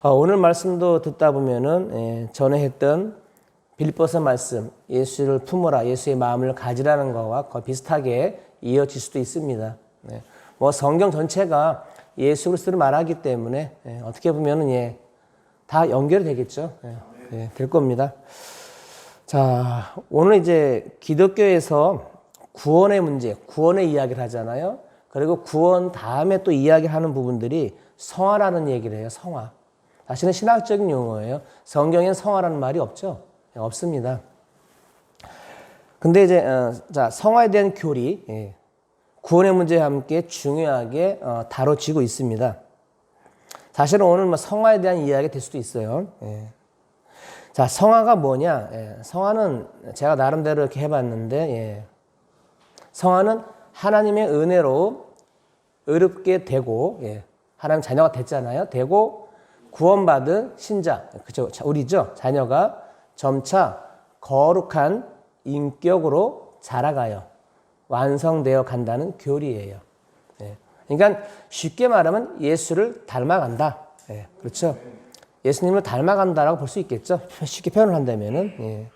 오늘 말씀도 듣다 보면은 전에 했던 빌립보서 말씀, 예수를 품어라, 예수의 마음을 가지라는 것과 거의 비슷하게 이어질 수도 있습니다. 뭐 성경 전체가 예수 그리스도를 말하기 때문에 어떻게 보면은 다 연결이 되겠죠. 될 겁니다. 자, 오늘 이제 기독교에서 구원의 문제, 구원의 이야기를 하잖아요. 그리고 구원 다음에 또 이야기하는 부분들이 성화라는 얘기를 해요. 성화. 사실은 신학적인 용어예요. 성경엔 성화라는 말이 없죠. 없습니다. 근데 이제 자, 성화에 대한 교리, 구원의 문제와 함께 중요하게 다뤄지고 있습니다. 사실은 오늘 뭐 성화에 대한 이야기가 될 수도 있어요. 자, 성화가 뭐냐? 성화는 제가 나름대로 이렇게 해봤는데, 성화는 하나님의 은혜로 의롭게 되고, 하나님 자녀가 됐잖아요. 되고 구원받은 신자, 그죠? 우리죠. 자녀가 점차 거룩한 인격으로 자라가요. 완성되어 간다는 교리예요. 그러니까 쉽게 말하면 예수를 닮아간다. 그렇죠? 예수님을 닮아간다라고 볼 수 있겠죠. 쉽게 표현을 한다면은.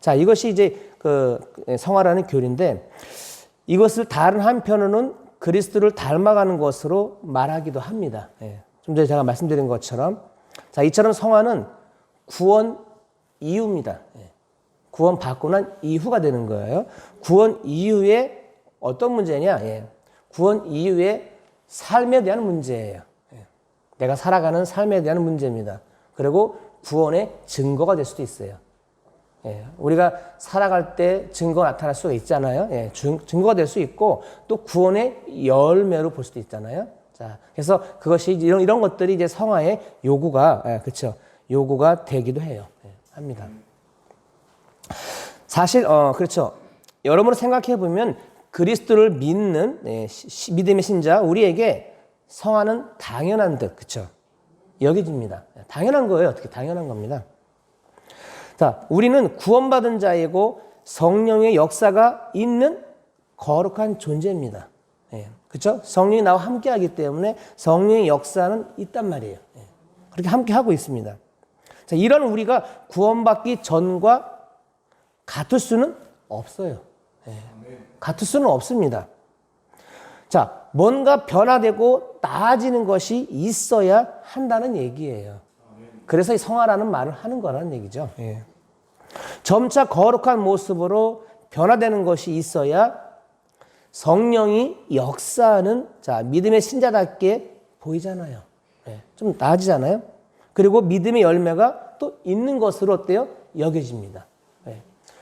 자, 이것이 이제 그 성화라는 교리인데, 이것을 다른 한편으로는 그리스도를 닮아가는 것으로 말하기도 합니다. 좀 전에 제가 말씀드린 것처럼, 자, 이처럼 성화는 구원 이후입니다. 구원 받고 난 이후가 되는 거예요. 구원 이후에 어떤 문제냐? 구원 이후에 삶에 대한 문제예요. 내가 살아가는 삶에 대한 문제입니다. 그리고 구원의 증거가 될 수도 있어요. 우리가 살아갈 때 증거가 나타날 수가 있잖아요. 증거가 될 수 있고 또 구원의 열매로 볼 수도 있잖아요. 자, 그래서 그것이 이런 것들이 이제 성화의 요구가 그렇죠. 요구가 되기도 해요. 합니다. 사실 그렇죠. 여러모로 생각해 보면 그리스도를 믿는 믿음의 신자 우리에게 성화는 당연한 듯 그렇죠. 여겨집니다. 당연한 거예요. 어떻게 당연한 겁니다. 자, 우리는 구원받은 자이고 성령의 역사가 있는 거룩한 존재입니다. 그렇죠? 성령이 나와 함께하기 때문에 성령의 역사는 있단 말이에요. 그렇게 함께하고 있습니다. 자, 이런 우리가 구원받기 전과 같을 수는 없어요. 같을 수는 없습니다. 자, 뭔가 변화되고 나아지는 것이 있어야 한다는 얘기예요. 그래서 이 성화라는 말을 하는 거라는 얘기죠. 점차 거룩한 모습으로 변화되는 것이 있어야 성령이 역사하는 자 믿음의 신자답게 보이잖아요. 좀 나아지잖아요. 그리고 믿음의 열매가 또 있는 것으로 어때요? 여겨집니다.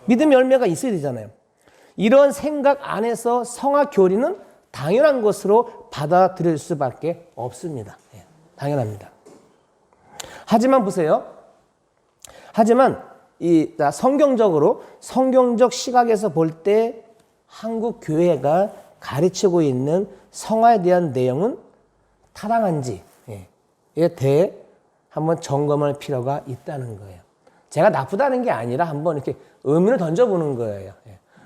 믿음의 열매가 있어야 되잖아요. 이런 생각 안에서 성화 교리는 당연한 것으로 받아들일 수밖에 없습니다. 당연합니다. 하지만 보세요. 하지만 성경적 시각에서 볼 때 한국 교회가 가르치고 있는 성화에 대한 내용은 타당한지에 대해 한번 점검할 필요가 있다는 거예요. 제가 나쁘다는 게 아니라 한번 이렇게 의문을 던져보는 거예요.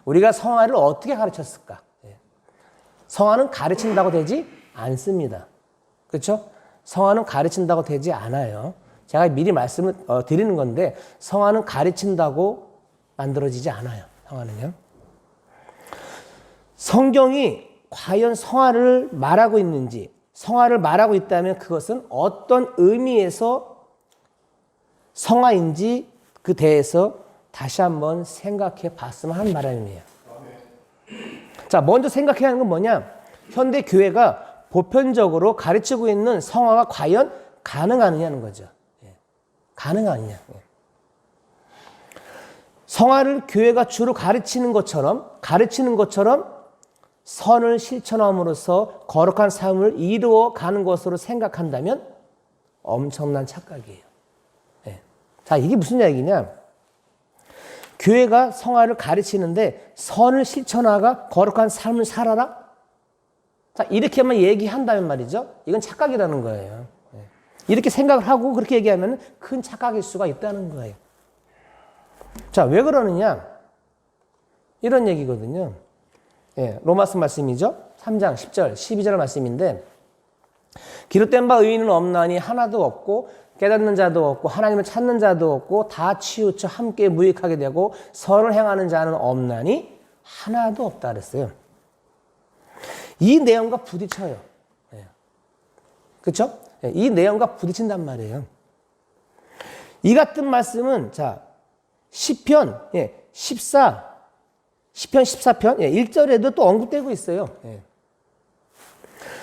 우리가 성화를 어떻게 가르쳤을까? 성화는 가르친다고 되지 않습니다. 그렇죠? 성화는 가르친다고 되지 않아요. 제가 미리 말씀을 드리는 건데 성화는 가르친다고 만들어지지 않아요. 성화는요. 성경이 과연 성화를 말하고 있는지, 성화를 말하고 있다면 그것은 어떤 의미에서 성화인지 그 대해서 다시 한번 생각해 봤으면 하는 바람이에요. 자, 먼저 생각해야 하는 건 뭐냐? 현대 교회가 보편적으로 가르치고 있는 성화가 과연 가능하느냐는 거죠. 가능하느냐. 성화를 교회가 주로 가르치는 것처럼 선을 실천함으로써 거룩한 삶을 이루어 가는 것으로 생각한다면 엄청난 착각이에요. 자, 이게 무슨 얘기냐? 교회가 성화를 가르치는데 선을 실천하가 거룩한 삶을 살아라? 자, 이렇게만 얘기한다면 말이죠. 이건 착각이라는 거예요. 이렇게 생각을 하고 그렇게 얘기하면 큰 착각일 수가 있다는 거예요. 자, 왜 그러느냐? 이런 얘기거든요. 로마서 말씀이죠. 3장 10절, 12절 말씀인데 기록된 바 의인은 없나니 하나도 없고 깨닫는 자도 없고 하나님을 찾는 자도 없고 다 치우쳐 함께 무익하게 되고 선을 행하는 자는 없나니 하나도 없다 그랬어요. 이 내용과 부딪혀요. 그렇죠? 이 내용과 부딪힌단 말이에요. 이 같은 말씀은 자 시편 14편 1절에도 또 언급되고 있어요.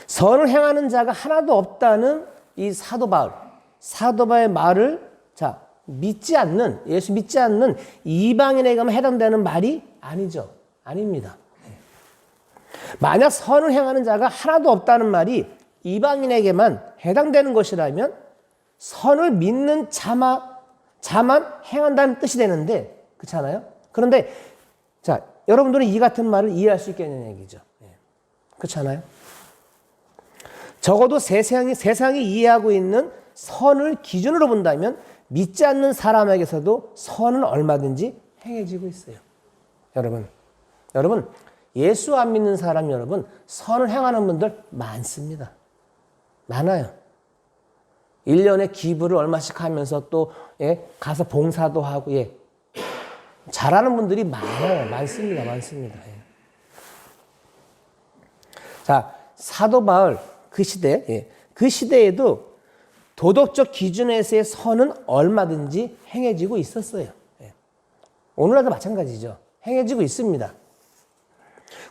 선을 행하는 자가 하나도 없다는 이 사도 바울의 말을 자 믿지 않는 예수 믿지 않는 이방인에게만 해당되는 말이 아니죠. 아닙니다. 만약 선을 행하는 자가 하나도 없다는 말이 이방인에게만 해당되는 것이라면 선을 믿는 자만 행한다는 뜻이 되는데 그렇잖아요. 그런데 자 여러분들은 이 같은 말을 이해할 수 있겠냐는 얘기죠. 그렇잖아요. 적어도 세상이 이해하고 있는 선을 기준으로 본다면 믿지 않는 사람에게서도 선은 얼마든지 행해지고 있어요. 여러분 예수 안 믿는 사람 여러분 선을 행하는 분들 많습니다. 많아요. 1년에 기부를 얼마씩 하면서 또 가서 봉사도 하고 잘하는 분들이 많아요. 많습니다. 자 사도 바울 그 시대에도 도덕적 기준에서의 선은 얼마든지 행해지고 있었어요. 오늘날도 마찬가지죠. 행해지고 있습니다.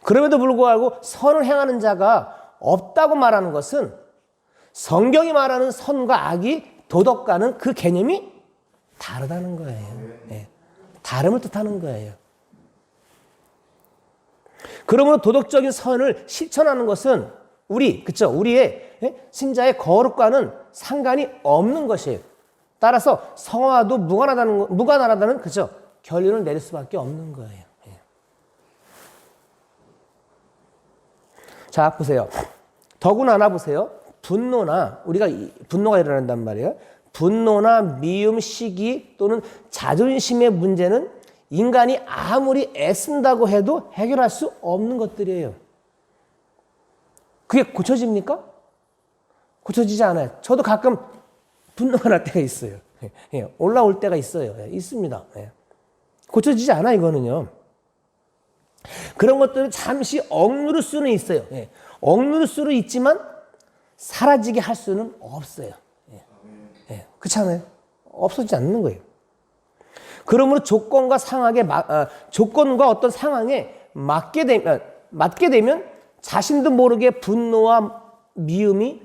그럼에도 불구하고 선을 행하는 자가 없다고 말하는 것은 성경이 말하는 선과 악이 도덕과는 그 개념이 다르다는 거예요. 다름을 뜻하는 거예요. 그러므로 도덕적인 선을 실천하는 것은 우리의 신자의 거룩과는 상관이 없는 것이에요. 따라서 성화와도 무관하다는 그죠? 결론을 내릴 수밖에 없는 거예요. 자, 보세요. 더구나 보세요. 분노가 일어난단 말이에요. 분노나 미움, 시기 또는 자존심의 문제는 인간이 아무리 애쓴다고 해도 해결할 수 없는 것들이에요. 그게 고쳐집니까? 고쳐지지 않아요. 저도 가끔 분노가 날 때가 있어요. 올라올 때가 있어요. 있습니다. 고쳐지지 않아 이거는요. 그런 것들을 잠시 억누를 수는 있어요. 억누를 수는 있지만 사라지게 할 수는 없어요. 그렇지 않아요? 없어지지 않는 거예요. 그러므로 조건과 어떤 상황에 맞게 되면 자신도 모르게 분노와 미움이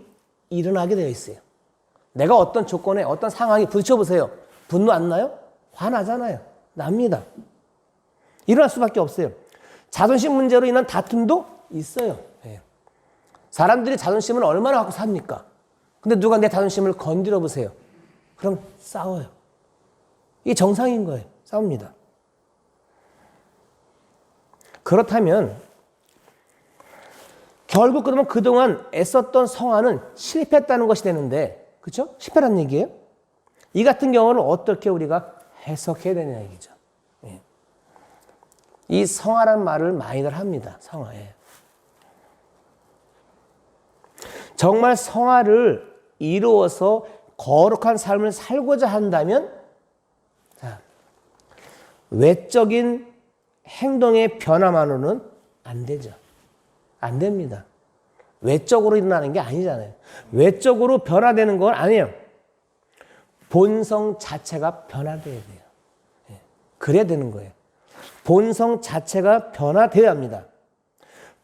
일어나게 되어 있어요. 내가 어떤 조건에 어떤 상황에 부딪혀 보세요. 분노 안 나요? 화나잖아요. 납니다. 일어날 수밖에 없어요. 자존심 문제로 인한 다툼도 있어요. 사람들이 자존심을 얼마나 갖고 삽니까? 근데 누가 내 자존심을 건드려 보세요. 그럼 싸워요. 이게 정상인 거예요. 싸웁니다. 그렇다면 결국 그동안 애썼던 성화는 실패했다는 것이 되는데 그렇죠? 실패라는 얘기예요. 이 같은 경우는 어떻게 우리가 해석해야 되냐 얘기죠. 이 성화란 말을 많이들 합니다. 성화에. 정말 성화를 이루어서 거룩한 삶을 살고자 한다면 외적인 행동의 변화만으로는 안 되죠. 안 됩니다. 외적으로 일어나는 게 아니잖아요. 외적으로 변화되는 건 아니에요. 본성 자체가 변화돼야 돼요. 그래야 되는 거예요. 본성 자체가 변화되어야 합니다.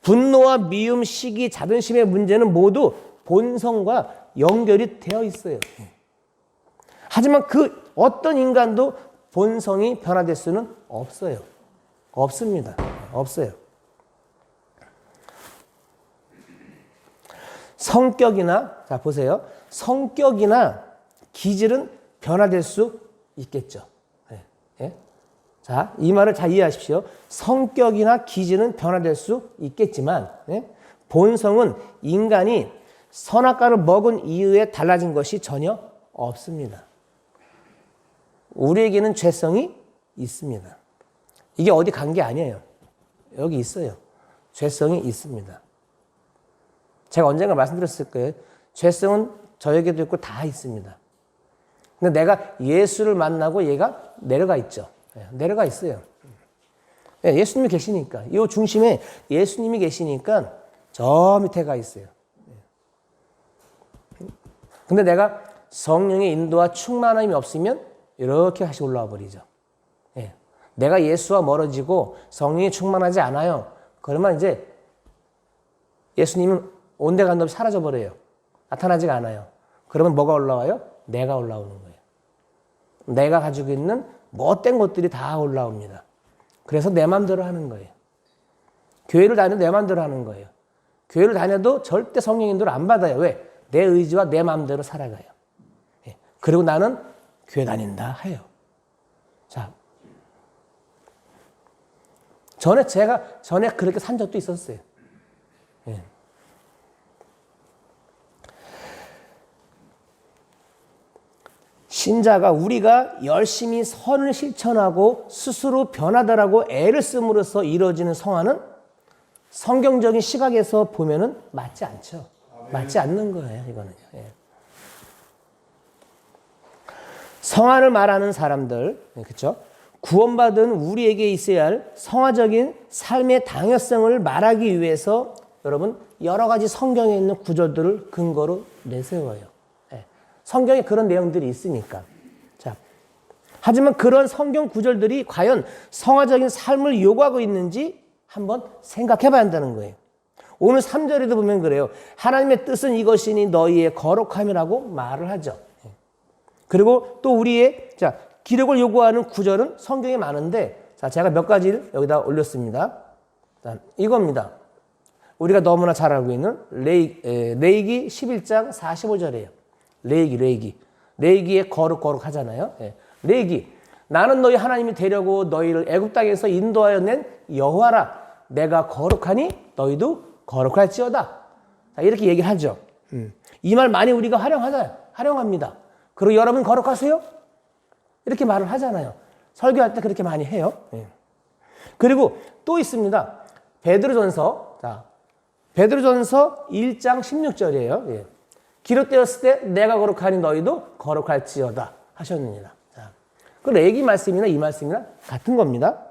분노와 미움, 시기, 자존심의 문제는 모두 본성과 연결이 되어 있어요. 하지만 그 어떤 인간도 본성이 변화될 수는 없어요. 없습니다. 없어요. 자, 보세요. 성격이나 기질은 변화될 수 있겠죠. 자, 이 말을 잘 이해하십시오. 성격이나 기질은 변화될 수 있겠지만, 본성은 인간이 선악과를 먹은 이후에 달라진 것이 전혀 없습니다. 우리에게는 죄성이 있습니다. 이게 어디 간 게 아니에요. 여기 있어요. 죄성이 있습니다. 제가 언젠가 말씀드렸을 거예요. 죄성은 저에게도 있고 다 있습니다. 근데 내가 예수를 만나고 얘가 내려가 있죠. 내려가 있어요. 예수님이 계시니까. 이 중심에 예수님이 계시니까 저 밑에 가 있어요. 근데 내가 성령의 인도와 충만함이 없으면 이렇게 다시 올라와 버리죠. 내가 예수와 멀어지고 성령이 충만하지 않아요. 그러면 이제 예수님은 온데간데 없이 사라져 버려요. 나타나지가 않아요. 그러면 뭐가 올라와요? 내가 올라오는 거예요. 내가 가지고 있는 못된 것들이 다 올라옵니다. 그래서 내 마음대로 하는 거예요. 교회를 다녀도 내 마음대로 하는 거예요. 교회를 다녀도 절대 성령 인도를 안 받아요. 왜? 내 의지와 내 마음대로 살아가요. 그리고 나는 교회 다닌다 해요. 자, 전에 그렇게 산 적도 있었어요. 신자가 우리가 열심히 선을 실천하고 스스로 변하다라고 애를 씀으로써 이루어지는 성화는 성경적인 시각에서 보면은 맞지 않죠. 맞지 않는 거예요, 이거는요. 성화를 말하는 사람들, 그렇죠? 구원받은 우리에게 있어야 할 성화적인 삶의 당연성을 말하기 위해서 여러분 여러 가지 성경에 있는 구절들을 근거로 내세워요. 성경에 그런 내용들이 있으니까. 자, 하지만 그런 성경 구절들이 과연 성화적인 삶을 요구하고 있는지 한번 생각해 봐야 한다는 거예요. 오늘 3절에도 보면 그래요. 하나님의 뜻은 이것이니 너희의 거룩함이라고 말을 하죠. 그리고 또 우리의 기록을 요구하는 구절은 성경에 많은데 제가 몇 가지를 여기다 올렸습니다. 이겁니다. 우리가 너무나 잘 알고 있는 레위기 11장 45절이에요. 레위기에 거룩 하잖아요. 레위기. 나는 너희 하나님이 되려고 너희를 애굽 땅에서 인도하여 낸 여호와라. 내가 거룩하니 너희도 거룩할지어다. 이렇게 얘기를 하죠. 이 말 많이 우리가 활용합니다. 그리고 여러분 거룩하세요? 이렇게 말을 하잖아요. 설교할 때 그렇게 많이 해요. 그리고 또 있습니다. 베드로전서 1장 16절이에요. 기록되었을 때 내가 거룩하니 너희도 거룩할지어다 하셨느니라. 그 레위기 말씀이나 이 말씀이나 같은 겁니다.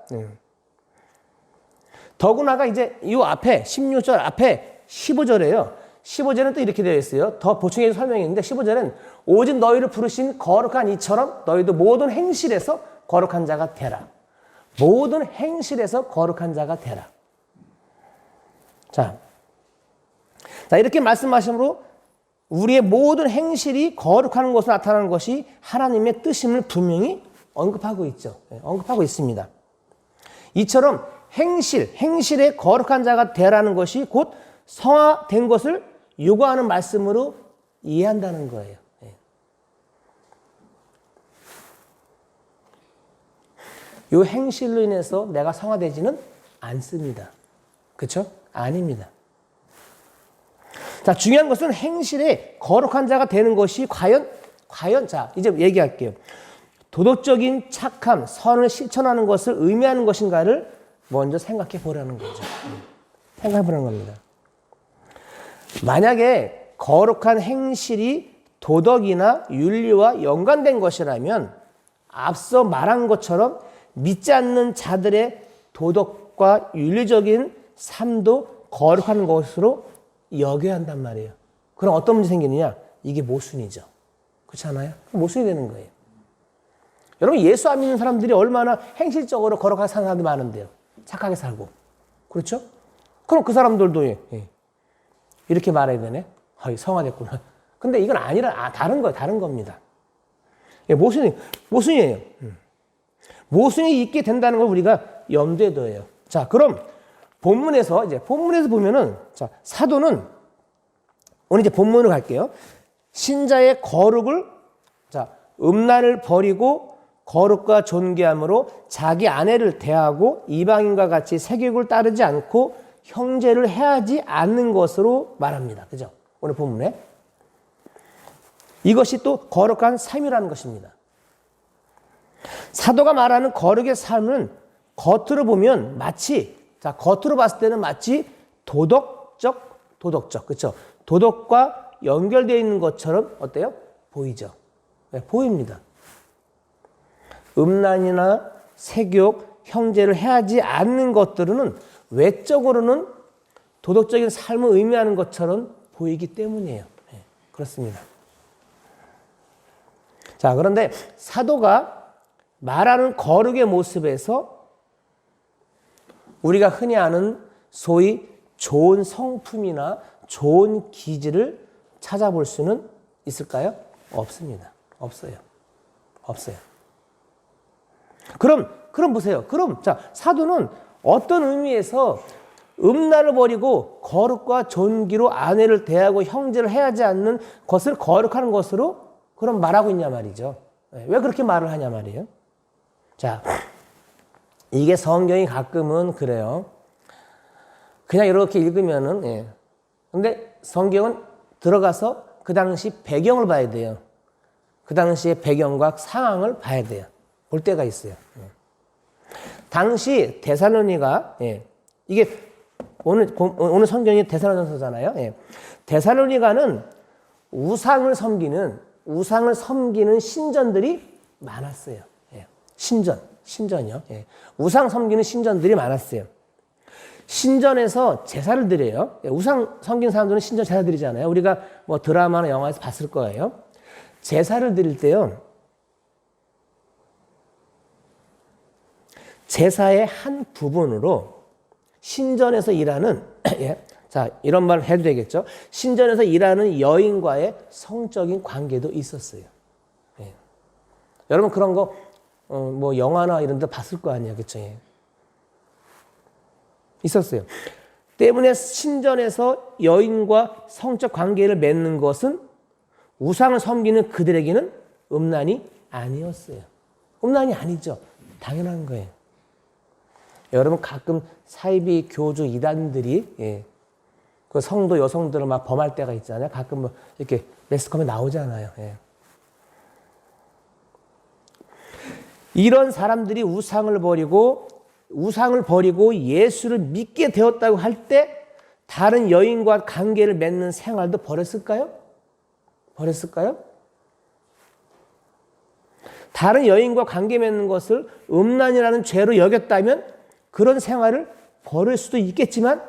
더구나가 이제 이 앞에 16절 앞에 15절이에요. 15절은 또 이렇게 되어 있어요. 더 보충해서 설명했는데 15절은 오직 너희를 부르신 거룩한 이처럼 너희도 모든 행실에서 거룩한 자가 되라. 모든 행실에서 거룩한 자가 되라. 자, 이렇게 말씀하심으로 우리의 모든 행실이 거룩한 것으로 나타나는 것이 하나님의 뜻임을 분명히 언급하고 있죠. 언급하고 있습니다. 이처럼 행실에 거룩한 자가 되라는 것이 곧 성화된 것을 요구하는 말씀으로 이해한다는 거예요. 이 행실로 인해서 내가 성화되지는 않습니다. 그렇죠? 아닙니다. 자, 중요한 것은 행실에 거룩한 자가 되는 것이 과연 이제 얘기할게요. 도덕적인 착함, 선을 실천하는 것을 의미하는 것인가를 먼저 생각해 보라는 거죠. 생각해 보라는 겁니다. 만약에 거룩한 행실이 도덕이나 윤리와 연관된 것이라면 앞서 말한 것처럼 믿지 않는 자들의 도덕과 윤리적인 삶도 거룩한 것으로 여겨야 한단 말이에요. 그럼 어떤 문제 생기느냐? 이게 모순이죠. 그렇지 않아요? 모순이 되는 거예요. 여러분 예수 안 믿는 사람들이 얼마나 행실적으로 거룩하게 사는 사람들이 많은데요. 착하게 살고. 그렇죠? 그럼 그 사람들도 이렇게 말해야 되네. 성화됐구나. 근데 이건 다른 거예요. 다른 겁니다. 모순이에요. 모순이 있게 된다는 걸 우리가 염두에 둬요. 자, 그럼 본문에서 보면은 사도는 오늘 이제 본문으로 갈게요. 신자의 거룩을 음란을 버리고 거룩과 존귀함으로 자기 아내를 대하고 이방인과 같이 세교육을 따르지 않고 형제를 해하지 않는 것으로 말합니다. 그죠? 오늘 본문에 이것이 또 거룩한 삶이라는 것입니다. 사도가 말하는 거룩의 삶은 겉으로 보면 겉으로 봤을 때는 마치 도덕적, 그렇죠? 도덕과 연결되어 있는 것처럼 어때요? 보이죠. 보입니다. 음란이나 세욕, 형제를 해하지 않는 것들은 외적으로는 도덕적인 삶을 의미하는 것처럼 보이기 때문이에요. 그렇습니다. 자, 그런데 사도가 말하는 거룩의 모습에서 우리가 흔히 아는 소위 좋은 성품이나 좋은 기질을 찾아볼 수는 있을까요? 없습니다. 없어요. 그럼 보세요. 자, 사도는 어떤 의미에서 음란을 버리고 거룩과 존귀로 아내를 대하고 형제를 해하지 않는 것을 거룩하는 것으로 그럼 말하고 있냐 말이죠. 왜 그렇게 말을 하냐 말이에요. 자, 이게 성경이 가끔은 그래요. 그냥 이렇게 읽으면은, 근데 성경은 들어가서 그 당시 배경을 봐야 돼요. 그 당시의 배경과 상황을 봐야 돼요. 볼 때가 있어요. 당시 데살로니가, 이게 오늘 성경이 데살로니가서잖아요. 데살로니가는 우상을 섬기는 신전들이 많았어요. 신전이요. 우상 섬기는 신전들이 많았어요. 신전에서 제사를 드려요. 우상 섬기는 사람들은 신전 제사 드리잖아요. 우리가 뭐 드라마나 영화에서 봤을 거예요. 제사를 드릴 때요. 제사의 한 부분으로 신전에서 일하는 자, 이런 말 해도 되겠죠. 신전에서 일하는 여인과의 성적인 관계도 있었어요. 여러분 그런 거 뭐 영화나 이런 데 봤을 거 아니에요. 그렇죠? 있었어요. 때문에 신전에서 여인과 성적 관계를 맺는 것은 우상을 섬기는 그들에게는 음란이 아니었어요. 음란이 아니죠. 당연한 거예요. 여러분 가끔 사이비 교주 이단들이 그 성도 여성들을 막 범할 때가 있잖아요. 가끔 뭐 이렇게 매스컴에 나오잖아요. 이런 사람들이 우상을 버리고 예수를 믿게 되었다고 할 때 다른 여인과 관계를 맺는 생활도 버렸을까요? 다른 여인과 관계 맺는 것을 음란이라는 죄로 여겼다면 그런 생활을 버릴 수도 있겠지만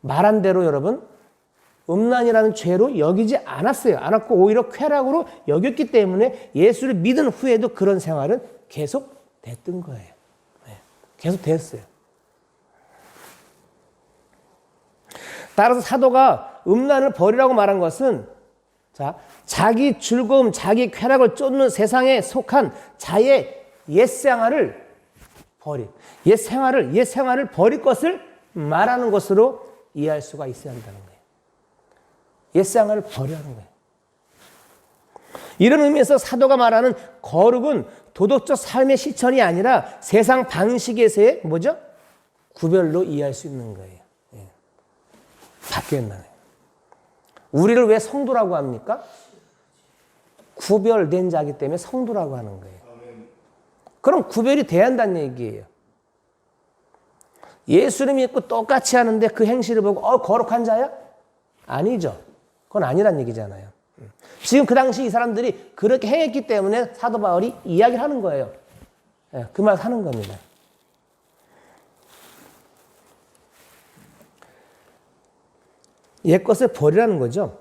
말한 대로 여러분 음란이라는 죄로 여기지 않았고 오히려 쾌락으로 여겼기 때문에 예수를 믿은 후에도 그런 생활은 계속 됐던 거예요. 계속 됐어요. 따라서 사도가 음란을 버리라고 말한 것은 자, 자기 즐거움, 자기 쾌락을 쫓는 세상에 속한 자의 옛 생활을 버릴 것을 말하는 것으로 이해할 수가 있어야 한다는 거예요. 옛 생활을 버리라는 거예요. 이런 의미에서 사도가 말하는 거룩은 도덕적 삶의 실천이 아니라 세상 방식에서의 뭐죠? 구별로 이해할 수 있는 거예요. 바뀌었나요? 우리를 왜 성도라고 합니까? 구별된 자이기 때문에 성도라고 하는 거예요. 그럼 구별이 돼야 한다는 얘기예요. 예수를 믿고 똑같이 하는데 그 행실을 보고 거룩한 자야? 아니죠. 그건 아니란 얘기잖아요. 지금 그 당시 이 사람들이 그렇게 행했기 때문에 사도 바울이 이야기를 하는 거예요. 그 말 하는 겁니다. 옛 것을 버리라는 거죠.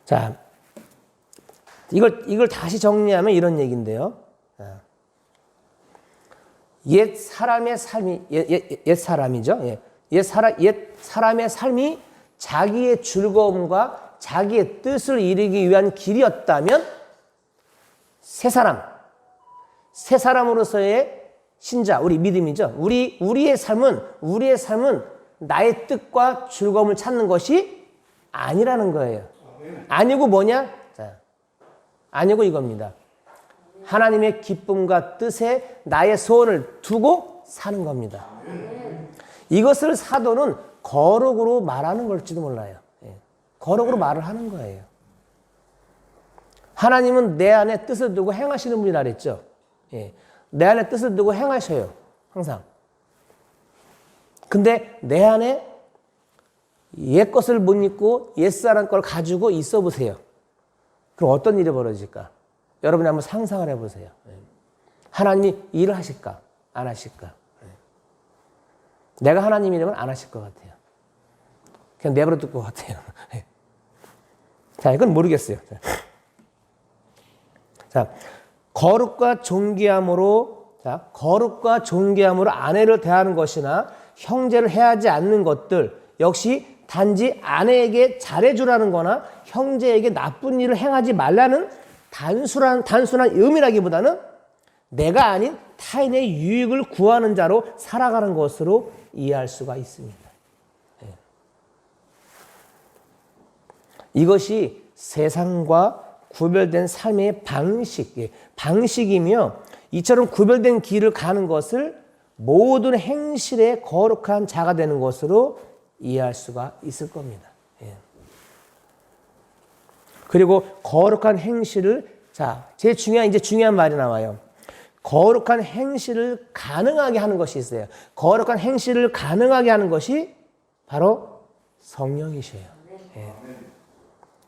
자, 이걸 다시 정리하면 이런 얘기인데요. 옛 사람의 삶이 옛 사람이죠. 옛 사람의 삶이 자기의 즐거움과 자기의 뜻을 이루기 위한 길이었다면 새 사람으로서의 신자, 우리 믿음이죠. 우리의 삶은 나의 뜻과 즐거움을 찾는 것이 아니라는 거예요. 아니고 뭐냐? 자, 아니고 이겁니다. 하나님의 기쁨과 뜻에 나의 소원을 두고 사는 겁니다. 이것을 사도는 거룩으로 말하는 걸지도 몰라요. 거룩으로 말을 하는 거예요. 하나님은 내 안에 뜻을 두고 행하시는 분이라 그랬죠. 내 안에 뜻을 두고 행하셔요. 항상. 근데 내 안에 옛 것을 못 잊고 옛사람 걸 가지고 있어 보세요. 그럼 어떤 일이 벌어질까? 여러분이 한번 상상을 해보세요. 하나님이 일을 하실까? 안 하실까? 내가 하나님이라면 안 하실 것 같아요. 그냥 내버려 둘 것 같아요. 자, 이건 모르겠어요. 자, 거룩과 존귀함으로 아내를 대하는 것이나 형제를 해하지 않는 것들 역시 단지 아내에게 잘해주라는 거나 형제에게 나쁜 일을 행하지 말라는 단순한 의미라기보다는 내가 아닌 타인의 유익을 구하는 자로 살아가는 것으로 이해할 수가 있습니다. 이것이 세상과 구별된 삶의 방식이며 이처럼 구별된 길을 가는 것을 모든 행실에 거룩한 자가 되는 것으로 이해할 수가 있을 겁니다. 그리고 거룩한 행실을 제일 중요한 말이 나와요. 거룩한 행실을 가능하게 하는 것이 있어요. 거룩한 행실을 가능하게 하는 것이 바로 성령이셔요.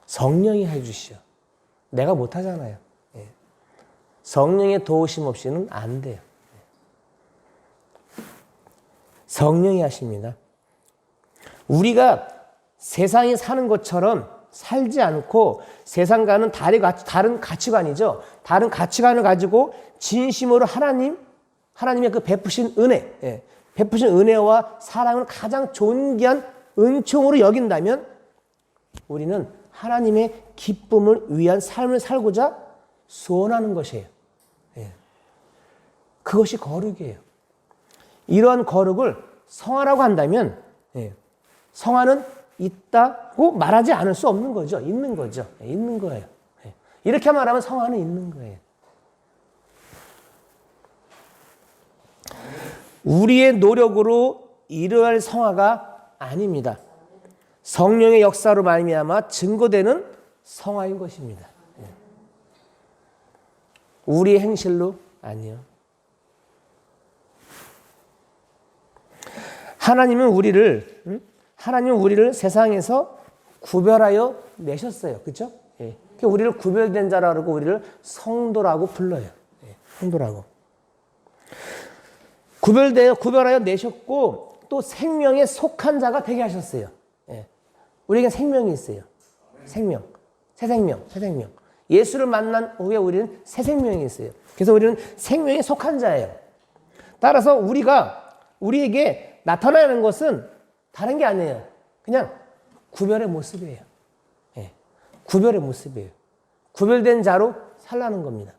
성령이 해주시오. 내가 못하잖아요. 성령의 도우심 없이는 안 돼요. 성령이 하십니다. 우리가 세상에 사는 것처럼 살지 않고 세상과는 다른 가치관이죠. 다른 가치관을 가지고 진심으로 하나님의 그 베푸신 은혜와 사랑을 가장 존귀한 은총으로 여긴다면 우리는 하나님의 기쁨을 위한 삶을 살고자 소원하는 것이에요. 그것이 거룩이에요. 이러한 거룩을 성화라고 한다면 성화는 있다고 말하지 않을 수 없는 거죠. 있는 거죠. 있는 거예요. 이렇게 말하면 성화는 있는 거예요. 우리의 노력으로 이루어야 성화가 아닙니다. 성령의 역사로 말미암아 증거되는 성화인 것입니다. 우리의 행실로 아니요. 하나님은 우리를 세상에서 구별하여 내셨어요. 그렇죠? 우리를 구별된 자라고 우리를 성도라고 불러요. 성도라고. 구별하여 내셨고 또 생명에 속한 자가 되게 하셨어요. 우리에게 생명이 있어요. 생명. 새 생명. 예수를 만난 후에 우리는 새 생명이 있어요. 그래서 우리는 생명에 속한 자예요. 따라서 우리에게 나타나는 것은 다른 게 아니에요. 그냥 구별의 모습이에요. 구별의 모습이에요. 구별된 자로 살라는 겁니다.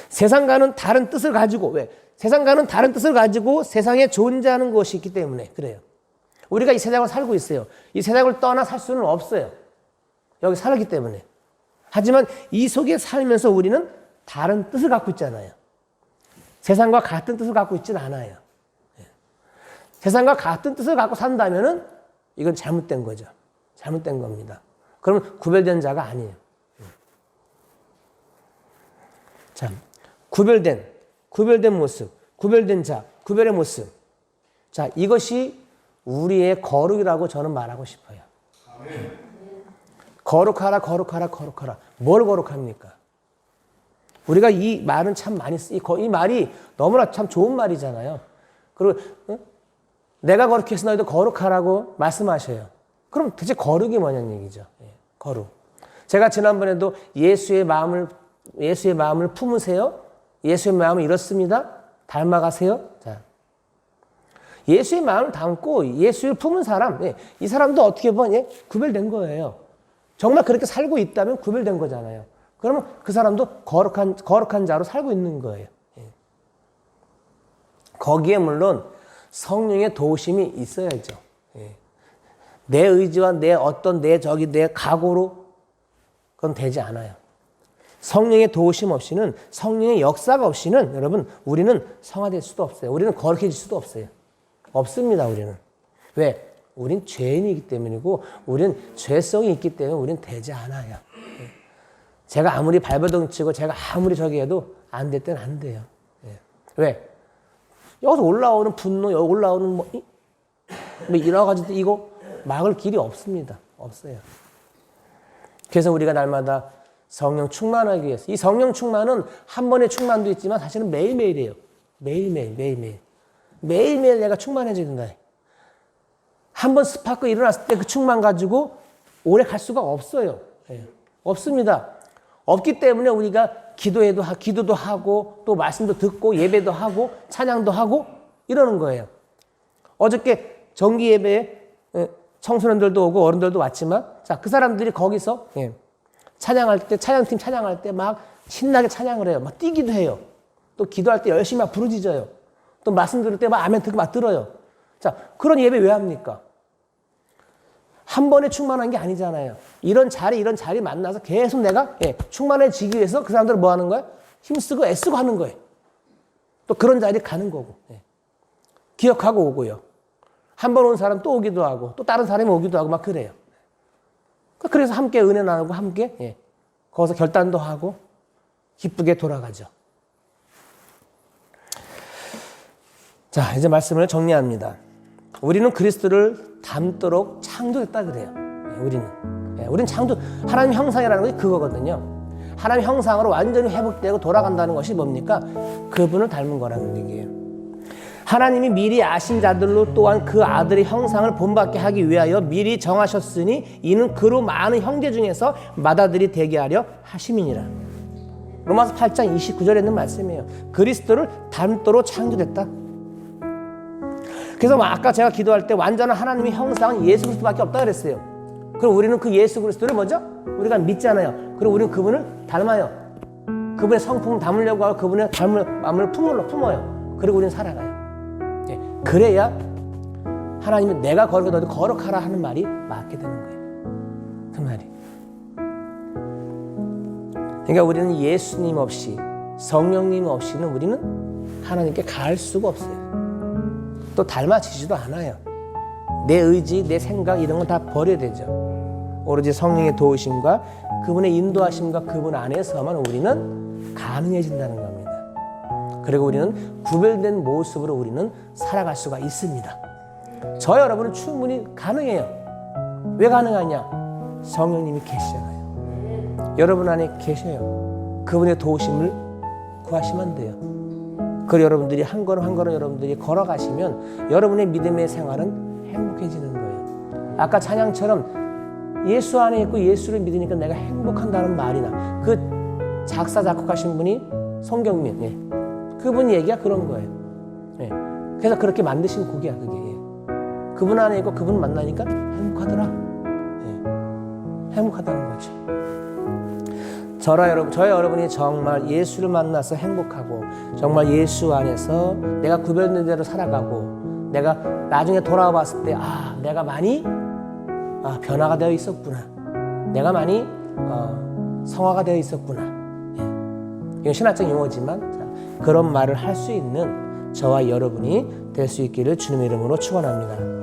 세상과는 다른 뜻을 가지고, 세상과는 다른 뜻을 가지고 세상에 존재하는 것이 있기 때문에 그래요. 우리가 이 세상을 살고 있어요. 이 세상을 떠나 살 수는 없어요. 여기 살기 때문에. 하지만 이 속에 살면서 우리는 다른 뜻을 갖고 있잖아요. 세상과 같은 뜻을 갖고 있지는 않아요. 세상과 같은 뜻을 갖고 산다면은 이건 잘못된 거죠. 잘못된 겁니다. 그러면 구별된 자가 아니에요. 자, 구별된 모습, 구별된 자, 구별의 모습. 자, 이것이 우리의 거룩이라고 저는 말하고 싶어요. 거룩하라. 뭘 거룩합니까? 우리가 이 말은 참 많이 이 말이 너무나 참 좋은 말이잖아요. 그리고 내가 거룩해서 너희도 거룩하라고 말씀하셔요. 그럼 대체 거룩이 뭐냐는 얘기죠. 거룩. 제가 지난번에도 예수의 마음을 품으세요. 예수의 마음을 이렇습니다. 닮아가세요. 자, 예수의 마음을 담고 예수를 품은 사람, 이 사람도 어떻게 보면 구별된 거예요. 정말 그렇게 살고 있다면 구별된 거잖아요. 그러면 그 사람도 거룩한 자로 살고 있는 거예요. 거기에 물론 성령의 도우심이 있어야죠. 내 의지와 내 각오로 그건 되지 않아요. 성령의 도우심 없이는, 성령의 역사가 없이는 여러분 우리는 성화될 수도 없어요. 우리는 거룩해질 수도 없어요. 없습니다. 우리는. 왜? 우린 죄인이기 때문이고 우리는 죄성이 있기 때문에 우리는 되지 않아요. 제가 아무리 발버둥 치고 제가 아무리 저기 해도 안 될 때는 안 돼요. 왜? 여기서 올라오는 분노, 여기 올라오는 뭐 여러 가지 이거 막을 길이 없습니다. 없어요. 그래서 우리가 날마다 성령 충만하기 위해서, 이 성령 충만은 한 번의 충만도 있지만 사실은 매일매일이에요. 매일매일 내가 충만해져야 된다. 한 번 스파크 일어났을 때 그 충만 가지고 오래 갈 수가 없어요. 없습니다. 없기 때문에 우리가 기도도 하고 또 말씀도 듣고 예배도 하고 찬양도 하고 이러는 거예요. 어저께 정기 예배에 청소년들도 오고 어른들도 왔지만, 자, 그 사람들이 거기서 찬양할 때, 찬양팀 찬양할 때 막 신나게 찬양을 해요. 막 뛰기도 해요. 또 기도할 때 열심히 막 부르짖어요. 또 말씀 들을 때 막 아멘 듣고 막 들어요. 자, 그런 예배 왜 합니까? 한 번에 충만한 게 아니잖아요. 이런 자리 만나서 계속 내가 충만해지기 위해서 그 사람들은 뭐 하는 거야? 힘쓰고 애쓰고 하는 거예요. 또 그런 자리에 가는 거고. 기억하고 오고요. 한 번 온 사람 또 오기도 하고 또 다른 사람이 오기도 하고 막 그래요. 그래서 함께 은혜 나누고 함께 거기서 결단도 하고 기쁘게 돌아가죠. 자, 이제 말씀을 정리합니다. 우리는 그리스도를 닮도록 창조됐다 그래요. 우리는 하나님 형상이라는 것이 그거거든요. 하나님 형상으로 완전히 회복되고 돌아간다는 것이 뭡니까? 그분을 닮은 거라는 얘기예요. 하나님이 미리 아신 자들로 또한 그 아들의 형상을 본받게 하기 위하여 미리 정하셨으니 이는 그로 많은 형제 중에서 맏아들이 되게 하려 하심이니라. 로마서 8장 29절에 있는 말씀이에요. 그리스도를 닮도록 창조됐다. 그래서 아까 제가 기도할 때 완전한 하나님의 형상은 예수 그리스도밖에 없다 그랬어요. 그럼 우리는 그 예수 그리스도를 뭐죠? 우리가 믿잖아요. 그리고 우리는 그분을 닮아요. 그분의 성품을 담으려고 하고 그분의 마음을 품어요. 그리고 우리는 살아가요. 그래야 하나님이 내가 거룩해 너도 거룩하라 하는 말이 맞게 되는 거예요. 그 말이. 그러니까 우리는 예수님 없이 성령님 없이는 우리는 하나님께 갈 수가 없어요. 또 닮아지지도 않아요. 내 의지, 내 생각 이런 건 다 버려야 되죠. 오로지 성령의 도우심과 그분의 인도하심과 그분 안에서만 우리는 가능해진다는 겁니다. 그리고 우리는 구별된 모습으로 우리는 살아갈 수가 있습니다. 저 여러분은 충분히 가능해요. 왜 가능하냐? 성령님이 계시잖아요. 여러분 안에 계셔요. 그분의 도우심을 구하시면 돼요. 그리고 여러분들이 한 걸음 한 걸음 여러분들이 걸어가시면 여러분의 믿음의 생활은 행복해지는 거예요. 아까 찬양처럼 예수 안에 있고 예수를 믿으니까 내가 행복한다는 말이나 그 작사 작곡하신 분이 송경민 그분 얘기가 그런 거예요. 그래서 그렇게 만드신 곡이야 그게. 그분 안에 있고 그분 만나니까 행복하더라. 행복하다는 거죠. 저와 여러분이 정말 예수를 만나서 행복하고 정말 예수 안에서 내가 구별된 대로 살아가고 내가 나중에 돌아와 봤을 때 내가 많이 변화가 되어 있었구나. 내가 많이 성화가 되어 있었구나. 이건 신화적 용어지만 그런 말을 할 수 있는 저와 여러분이 될 수 있기를 주님의 이름으로 축원합니다.